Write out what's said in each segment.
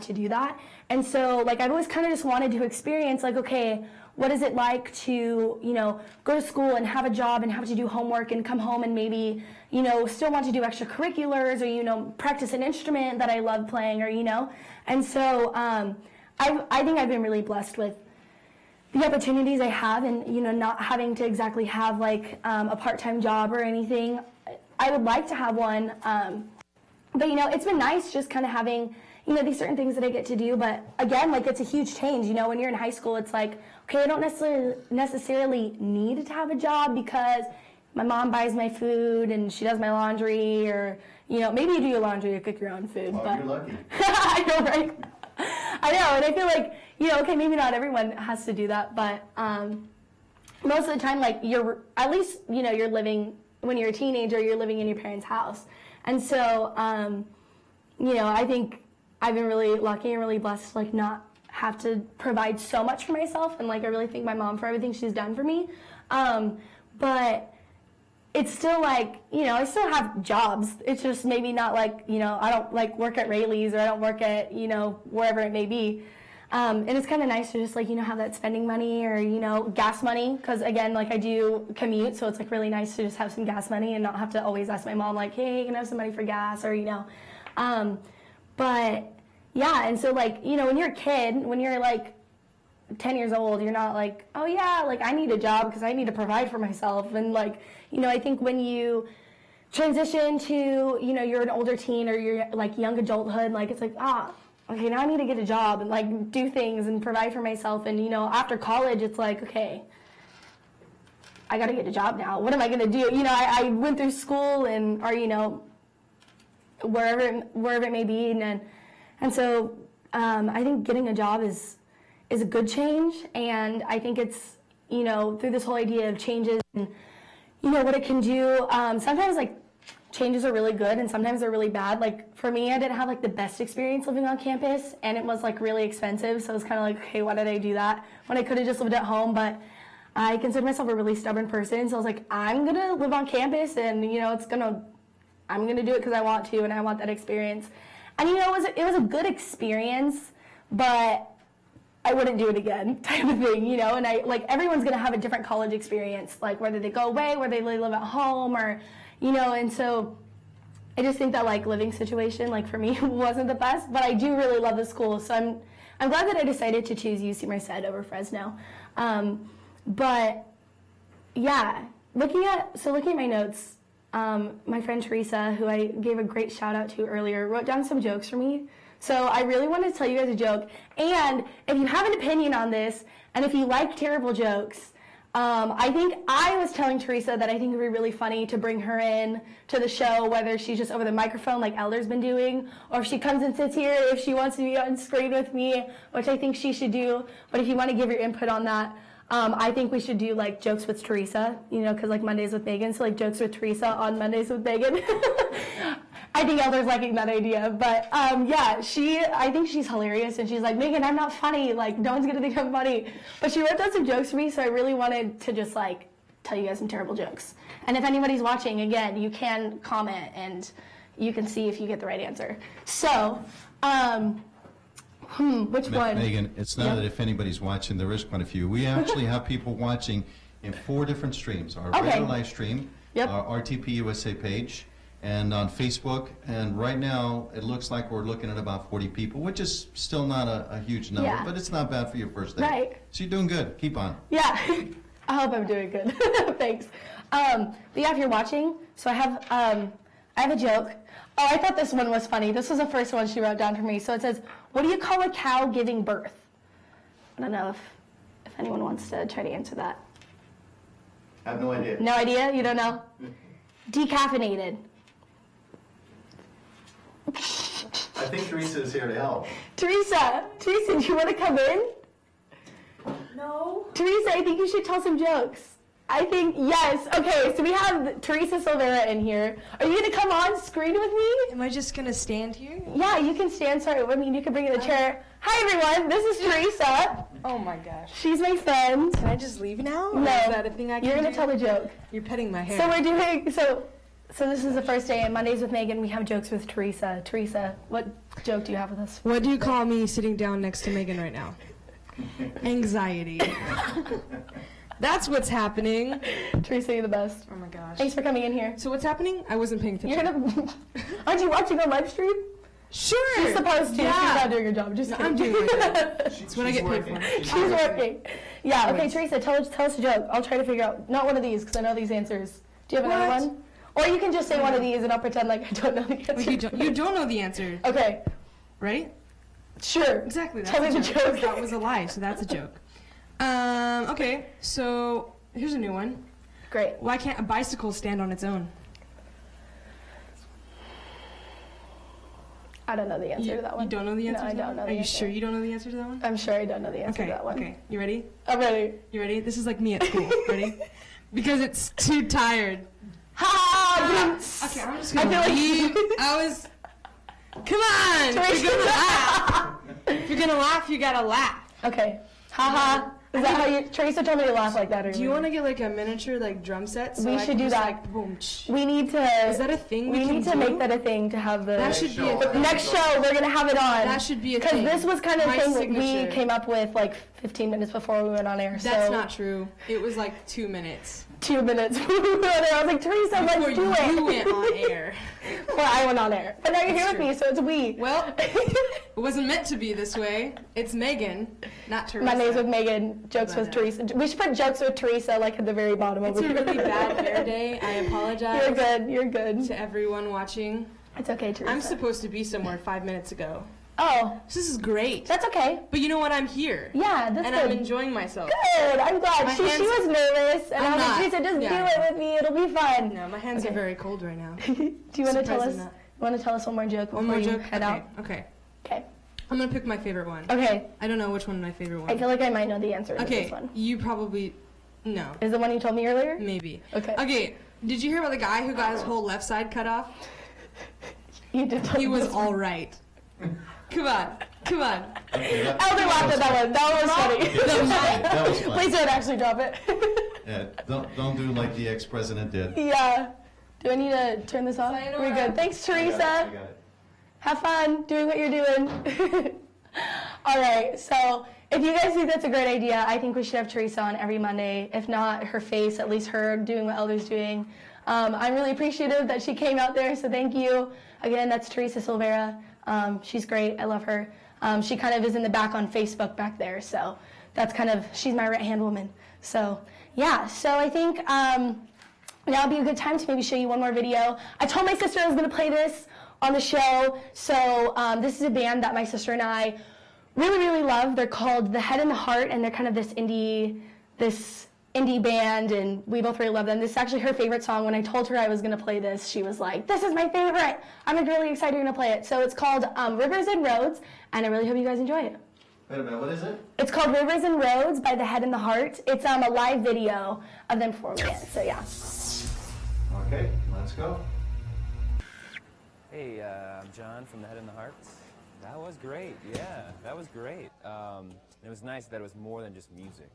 to do that. And so, like, I've always kind of just wanted to experience, like, okay, what is it like to, you know, go to school and have a job and have to do homework and come home and maybe, you know, still want to do extracurriculars or, you know, practice an instrument that I love playing or, you know. And so I think I've been really blessed with the opportunities I have and, you know, not having to exactly have, like, a part-time job or anything. I would like to have one, but, you know, it's been nice just kind of having, you know, these certain things that I get to do. But, again, like, it's a huge change. You know, when you're in high school, it's like, okay, I don't necessarily need to have a job because my mom buys my food and she does my laundry, or, you know, maybe you do your laundry or cook your own food. Oh, but you're lucky. I know, right? I know, and I feel like, you know, okay, maybe not everyone has to do that, but most of the time, like, you're, at least, you know, you're living, when you're a teenager, you're living in your parents' house. And so, you know, I think I've been really lucky and really blessed to, like, not have to provide so much for myself, and, like, I really thank my mom for everything she's done for me. But it's still, like, you know, I still have jobs. It's just maybe not, like, you know, I don't, like, work at Rayleigh's or I don't work at, you know, wherever it may be. And it's kind of nice to just, like, you know, have that spending money or, you know, gas money, because, again, like, I do commute, so it's, like, really nice to just have some gas money and not have to always ask my mom, like, hey, can I have some money for gas, or, you know. But yeah, and so, like, you know, when you're a kid, when you're, like, 10 years old, you're not like, oh, yeah, like, I need a job because I need to provide for myself. And, like, you know, I think when you transition to, you know, you're an older teen or you're, like, young adulthood, like, it's like, okay, now I need to get a job and, like, do things and provide for myself. And, you know, after college, it's like, okay, I got to get a job now. What am I going to do? You know, I went through school and, or, you know, wherever it may be, and so I think getting a job is a good change, and I think it's, you know, through this whole idea of changes and, you know, what it can do, sometimes, like, changes are really good and sometimes they're really bad. Like, for me, I didn't have, like, the best experience living on campus, and it was, like, really expensive, so it was kind of like, okay, why did I do that when I could have just lived at home? But I consider myself a really stubborn person, so I was like, I'm going to live on campus, and, you know, I'm going to do it because I want to, and I want that experience. And, you know, it was a good experience, but I wouldn't do it again, type of thing, you know. And everyone's going to have a different college experience, like, whether they go away, whether they live at home, or, you know. And so I just think that, like, living situation, like, for me, wasn't the best, but I do really love the school. So I'm glad that I decided to choose UC Merced over Fresno. But, yeah, looking at my notes, my friend Teresa, who I gave a great shout out to earlier, wrote down some jokes for me. So I really wanted to tell you guys a joke. And if you have an opinion on this, and if you like terrible jokes, I think I was telling Teresa that I think it would be really funny to bring her in to the show, whether she's just over the microphone like Elder's been doing, or if she comes and sits here, if she wants to be on screen with me, which I think she should do. But if you want to give your input on that, I think we should do, like, jokes with Teresa, you know, because, like, Mondays with Megan, so, like, jokes with Teresa on Mondays with Megan. I think Elder's liking that idea, but, yeah, I think she's hilarious, and she's like, Megan, I'm not funny, like, no one's going to think I'm funny. But she wrote down some jokes for me, so I really wanted to just, like, tell you guys some terrible jokes. And if anybody's watching, again, you can comment, and you can see if you get the right answer. So, which one? Megan, it's not that if anybody's watching, there is quite a few. We actually have people watching in 4 different streams. Our regular live stream, our RTP USA page, and on Facebook. And right now, it looks like we're looking at about 40 people, which is still not a huge number, but it's not bad for your first day. Right. So you're doing good. Keep on. Yeah. I hope I'm doing good. Thanks. But yeah, if you're watching, so I have a joke. Oh, I thought this one was funny. This was the first one she wrote down for me. So it says, what do you call a cow giving birth? I don't know if anyone wants to try to answer that. I have no idea. No idea? You don't know? Decaffeinated. I think Teresa is here to help. Teresa, do you want to come in? No. Teresa, I think you should tell some jokes. I think, yes. Okay, so we have Teresa Silvera in here. Are you going to come on screen with me? Am I just going to stand here? Yeah, you can stand. Sorry, I mean, you can bring in the chair. Hi, everyone. This is Teresa. Oh, my gosh. She's my friend. Can I just leave now? Or No. is that a thing I can You're do? going to tell the joke. You're petting my hair. So we're doing, so So this is the first day, and Mondays with Megan, we have jokes with Teresa. Teresa, what joke do you have with us? What do you call me sitting down next to Megan right now? Anxiety. That's what's happening. Teresa, you're the best. Oh my gosh. Thanks for coming in here. So what's happening? I wasn't paying attention. You're gonna, aren't you watching on live stream? Sure. She's supposed to. Yeah. She's not doing her job. Just No, kidding. I'm doing my job. That's what I get paid for. She's working. Yeah. Okay, Always. Teresa, tell us a joke. I'll try to figure out. Not one of these because I know these answers. Do you have another What? one? Or you can just say one of these and I'll pretend like I don't know the answer. Like you don't know the answer, Okay. right? Sure. Exactly. That's Tell me a the joke. That was a lie, so that's a joke. Okay, so here's a new one. Great. Why can't a bicycle stand on its own? I don't know the answer to that one. You don't know the answer No, to I that don't know one? the Are you answer. sure you don't know the answer to that one? I'm sure I don't know the answer Okay, to that one. okay. You ready? I'm ready. You ready? This is like me at school. Ready? Because it's too tired. Ha! Okay, I'm just I gonna feel like- leave. Come on! If you're gonna laugh, if you're gonna laugh, you gotta laugh. Okay. Haha. Is that how you? Teresa told me to laugh like that earlier. Do you want to get like a miniature like drum set? So We I should can do just, that. Like, boom. Tsh. We need to. Is that a thing we We can need to do? make that a thing to have the. That should be a show. thing. Next show, we're gonna have it on. That should be a Because thing. this was kind of My the thing that we signature. came up with like 15 minutes before we went on air. That's so not true. It was like 2 minutes 2 minutes. we went on air. I was like, Teresa, before let's do it. you went on air. Before I went on air. But now you're here That's with true. me, so it's we. Well, it wasn't meant to be this way. It's Megan, not Teresa. Mondays with Megan, jokes with But, Teresa. We should put jokes with Teresa like at the very bottom It's over a here. really bad hair day. I apologize You're good. You're good. to everyone watching. It's okay, Teresa. I'm supposed to be somewhere 5 minutes ago. Oh, This is great. that's okay. But you know what? I'm here. Yeah, that's And good. I'm enjoying myself. Good. I'm glad. My She hands- was nervous, and I'm I was like, not. Teresa, just Yeah. do it with me. It'll be fun. No, my hands Okay. are very cold right now. Do you want to tell us? Surprisingly not. Want to tell us one more joke before One more you joke? head Okay, out? okay. Okay. I'm gonna pick my favorite one. Okay. I don't know which one my favorite one. I feel like I might know the answer to Okay, this one. you probably no, Is the one you told me earlier? maybe. Okay. Okay, did you hear about the guy who got his whole left side cut off? You did tell He me was this one. all right. Come on, come on. Okay, Elder laughed at that one. That one was funny. that was fun. Please don't actually drop it. Yeah, don't do like the ex-president did. Yeah. Do I need to turn this off? Sayonara. We're good. Thanks, I got it, Teresa. I got it. Have fun doing what you're doing. All right, so if you guys think that's a great idea, I think we should have Teresa on every Monday. If not her face, at least her doing what Elder's doing. I'm really appreciative that she came out there, so thank you. Again, that's Teresa Silvera. She's great. I love her. She kind of is in the back on Facebook back there, so that's kind of, she's my right-hand woman. So, yeah, so I think now would be a good time to maybe show you one more video. I told my sister I was going to play this on the show. So this is a band that my sister and I really, really love. They're called The Head and the Heart, and they're kind of this indie band, and we both really love them. This is actually her favorite song. When I told her I was going to play this, she was like, this is my favorite. I'm like, really excited you're going to play it. So it's called Rivers and Roads, and I really hope you guys enjoy it. Wait a minute, what is it? It's called Rivers and Roads by The Head and the Heart. It's a live video of them performing it, so yeah. Okay, let's go. Hey, I'm John from The Head and the Heart. That was great, yeah, that was great. It was nice that it was more than just music.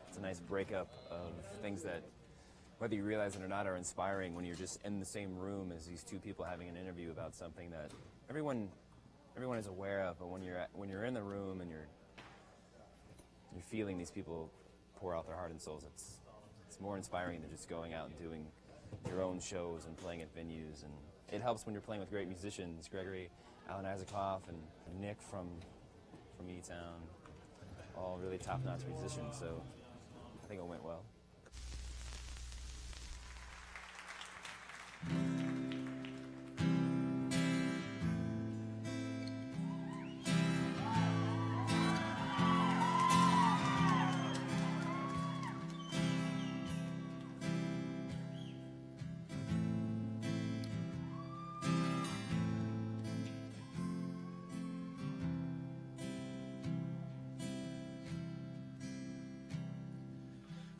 It's a nice breakup of things that, whether you realize it or not, are inspiring when you're just in the same room as these two people having an interview about something that everyone is aware of, but when you're in the room and you're feeling these people pour out their heart and souls, it's more inspiring than just going out and doing your own shows and playing at venues. And it helps when you're playing with great musicians, Gregory, Alan Isaacoff, and Nick from E-Town, all really top-notch musicians, so I think it went well.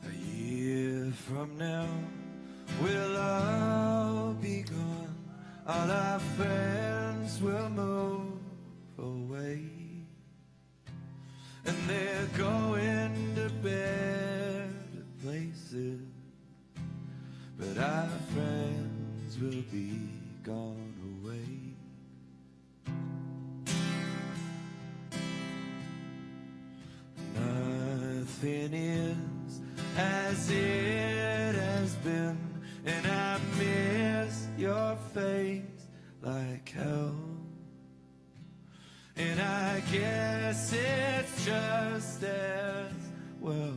A year from now, we'll all be gone. All our friends will move away, and they're going to better places. But our friends nothing is as it has been, and I miss your face like hell. And I guess it's just as well,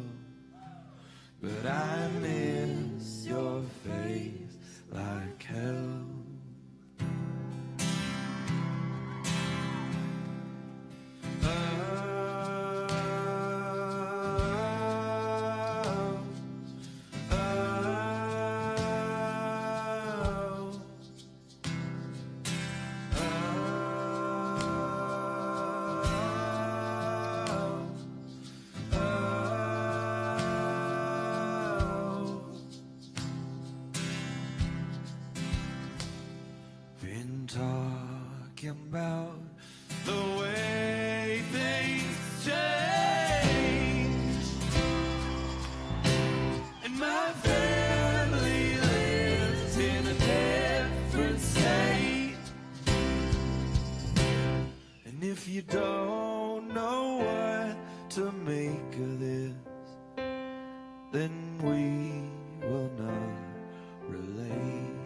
but I miss your face like hell. Been talking about the way things change, and my family lives in a different state. And if you don't know what to make of this, then we will not relate.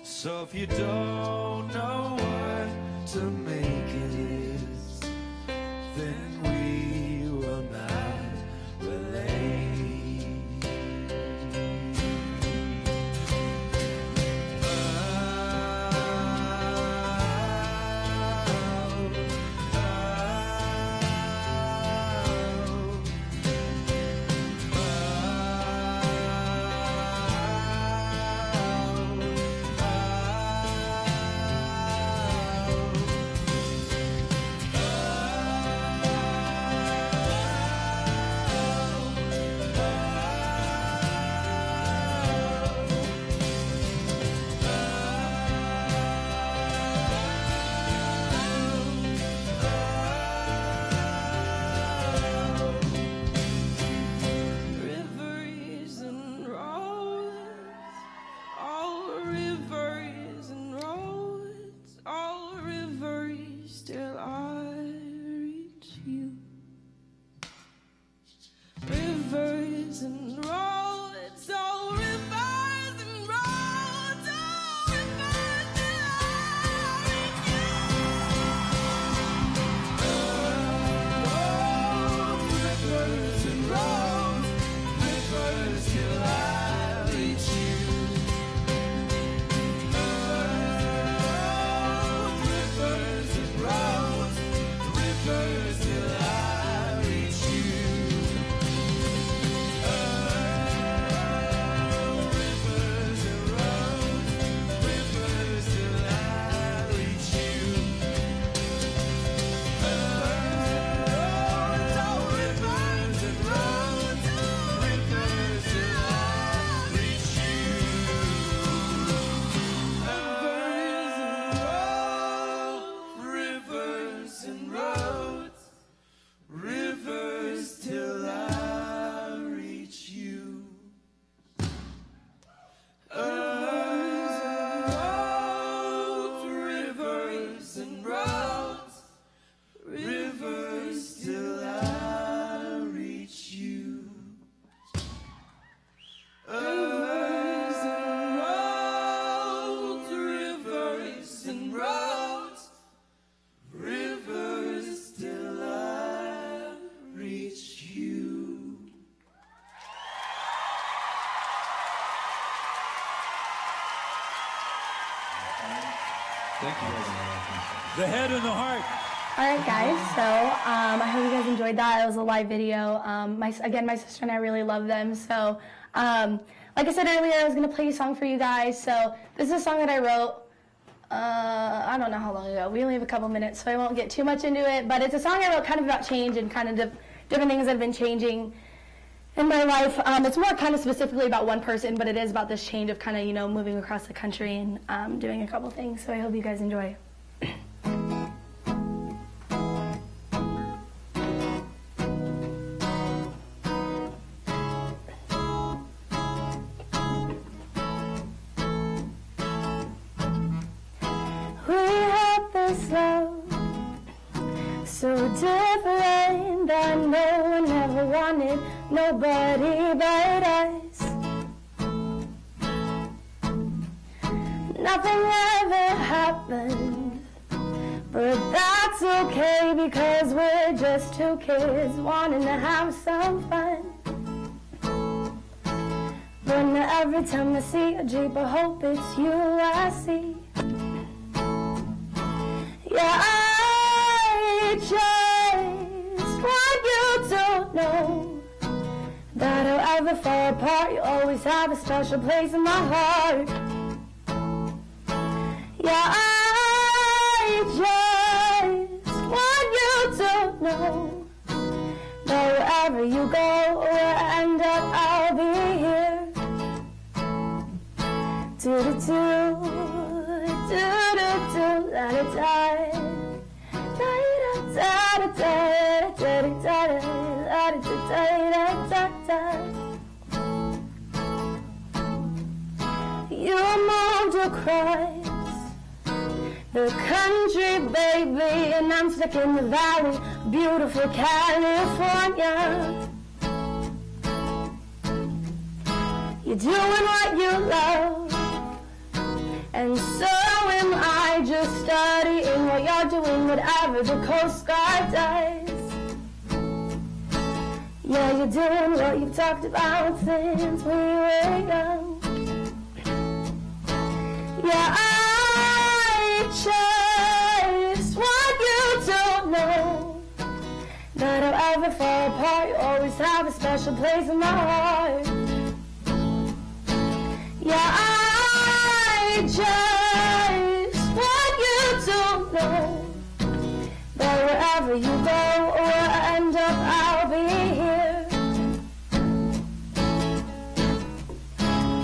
So if you don't know what to make of this, then we will not relate. Rivers and roads, all rivers and roads, all rivers till I reach you. Rivers and roads, all rivers and roads, all rivers till I reach you. Rivers and roads, rivers till I reach you. Rivers and roads, rivers till I reach you. Rivers and roads, rivers till I reach you. All rivers and roads, rivers till I reach you. Rivers and roads, rivers till I reach you. Rivers and roads, rivers till I reach you. Rivers and roads, rivers till I reach you. Thank you. The Head and the Heart. All right, guys. So I hope you guys enjoyed that. It was a live video. My sister and I really love them. So, like I said earlier, I was gonna play a song for you guys. So this is a song that I wrote. I don't know how long ago. We only have a couple minutes, so I won't get too much into it. But it's a song I wrote kind of about change and kind of different things that have been changing in my life. It's more kind of specifically about one person, but it is about this change of kind of moving across the country and doing a couple things. So I hope you guys enjoy. So different that no one else never wanted nobody but us. Nothing ever happened, but that's okay because we're just two kids wanting to have some fun. But every time I see a Jeep, I hope it's you I see. Yeah, I just want you to know that however far apart, you always have a special place in my heart. Yeah, I just want you to know that wherever you go or end up, I'll be here. Do-do-do, do-do-do, la-da-da, you moved across the country, baby, and I'm stuck in the valley, beautiful California. You're doing what you love, and so am I, just studying what you're doing, whatever the Coast Guard does. Yeah, you're doing what you've talked about since we were young. Yeah, I just want you to know that however far apart, you always have a special place in my heart. Yeah, I just want you to know that wherever you go or end up, I'll be here.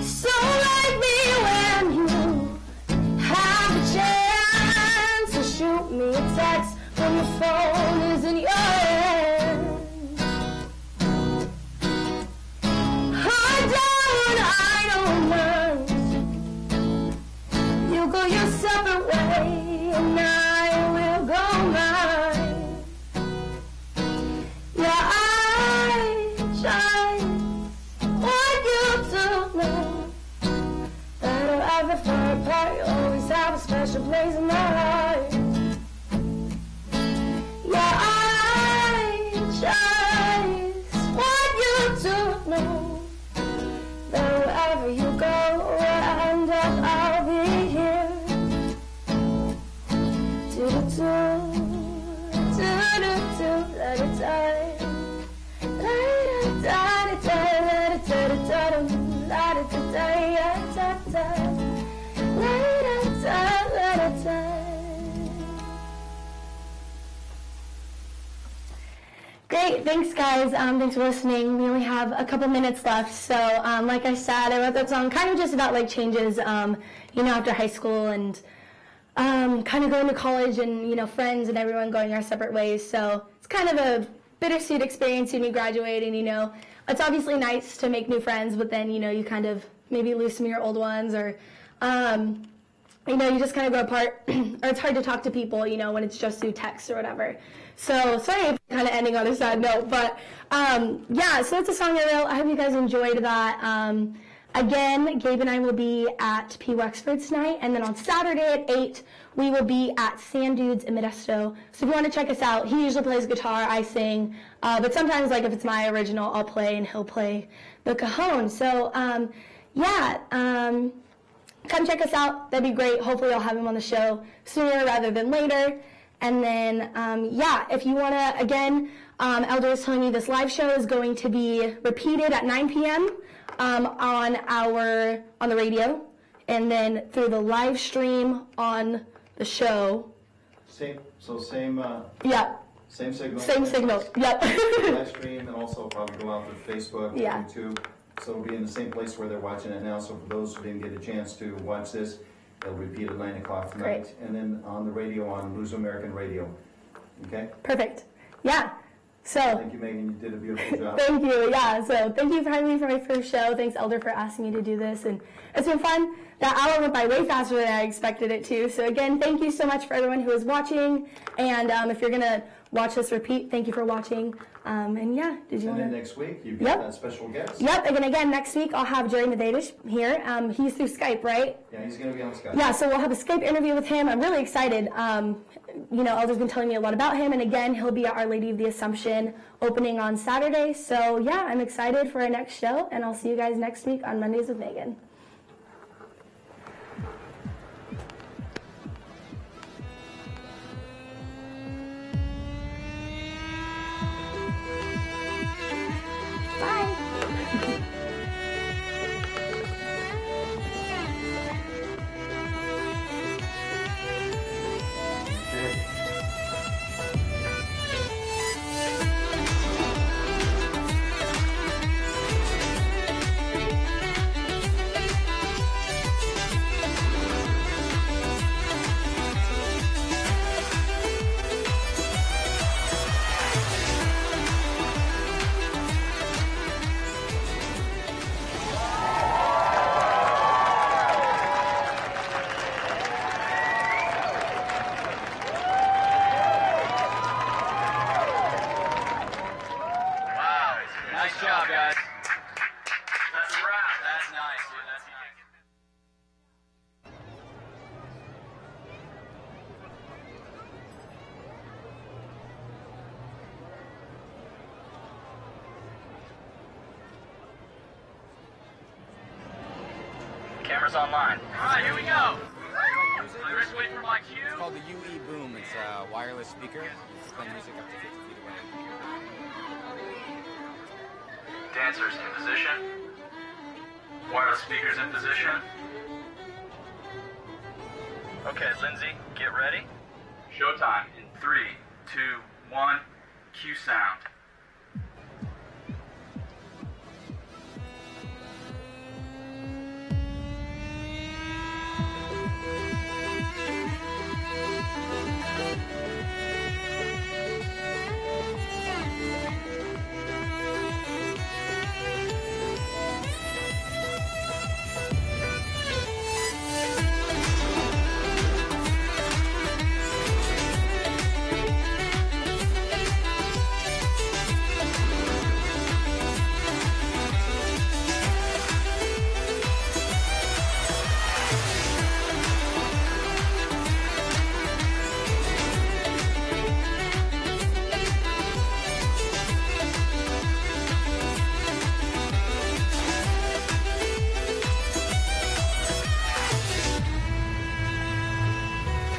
So like me when you have a chance to shoot me a text when the phone is in your hand. I don't mind. You go your separate way, and I will go mine. Yeah, I just want you to know that however far apart, you always have a special place in my heart. Yeah, I just want you to know that wherever you go or end up, I'll be here. Do-do-do, do-do-do, la-da-da, la-da-da-da-da-da-da-da-da, la-da-da-da-da-da-da, la-da-da-da-da-da. Great, thanks guys. Thanks for listening. We only have a couple minutes left, so like I said, I wrote that song kind of just about like changes, after high school and kind of going to college and friends and everyone going our separate ways. So it's kind of a bittersweet experience when you graduate, and it's obviously nice to make new friends, but then you kind of maybe lose some of your old ones, or you just kind of go apart, or it's hard to talk to people, when it's just through text or whatever. So sorry if I'm kind of ending on a sad note, but so that's a song I wrote. I hope you guys enjoyed that. Again, Gabe and I will be at P. Wexford tonight, and then on Saturday at 8, we will be at Sand Dudes in Modesto. So if you want to check us out, he usually plays guitar, I sing, but sometimes, like, if it's my original, I'll play, and he'll play the cajon. So, come check us out. That'd be great. Hopefully I'll have him on the show sooner rather than later. And then, if you want to, again, Elder was telling me this live show is going to be repeated at 9 p.m. On the radio, and then through the live stream on the show. Same signal. Same signal. Yep. Live stream, and also probably go out to Facebook, YouTube. So we'll be in the same place where they're watching it now. So for those who didn't get a chance to watch this, they'll repeat at 9 o'clock tonight. Great. And then on the radio, on Lose American Radio. Okay? Perfect. Yeah. So. Thank you, Megan. You did a beautiful job. Thank you. Yeah. So thank you for having me for my first show. Thanks, Elder, for asking me to do this. And it's been fun. that hour went by way faster than I expected it to. So again, thank you so much for everyone who is watching. And if you're going to watch this repeat, thank you for watching. And yeah, did you want to? And then next week, you've got that special guest. Yep, and again, next week I'll have Jerry Medvedev here. He's through Skype, right? Yeah, he's going to be on Skype. Yeah, so we'll have a Skype interview with him. I'm really excited. Elder's been telling me a lot about him, and again, he'll be at Our Lady of the Assumption opening on Saturday. So yeah, I'm excited for our next show, and I'll see you guys next week on Mondays with Megan. Nice job, guys. That's a wrap. That's nice, dude. That's nice. Camera's online. All right, here we go. Chris, wait for my cue. It's called the UE Boom. It's a wireless speaker. It's playing music up to 50 feet away. Dancers in position. Wireless speakers in position. Okay, Lindsay, get ready. Showtime in 3, 2, 1. Cue sound.